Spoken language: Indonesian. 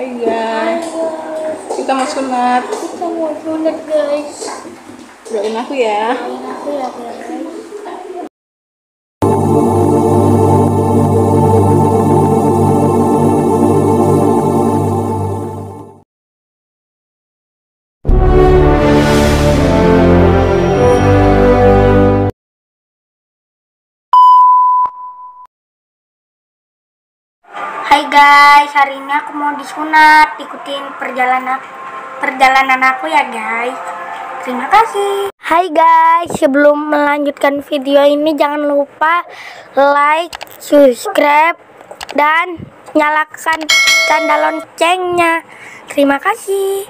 Hai guys, kita mau sunat. Kita mau sunat guys. Doain aku ya. Doain aku ya guys. Hai guys, hari ini aku mau disunat. Ikutin perjalanan aku ya guys. Terima kasih. Hai guys, sebelum melanjutkan video ini jangan lupa like, subscribe, dan nyalakan tanda loncengnya. Terima kasih.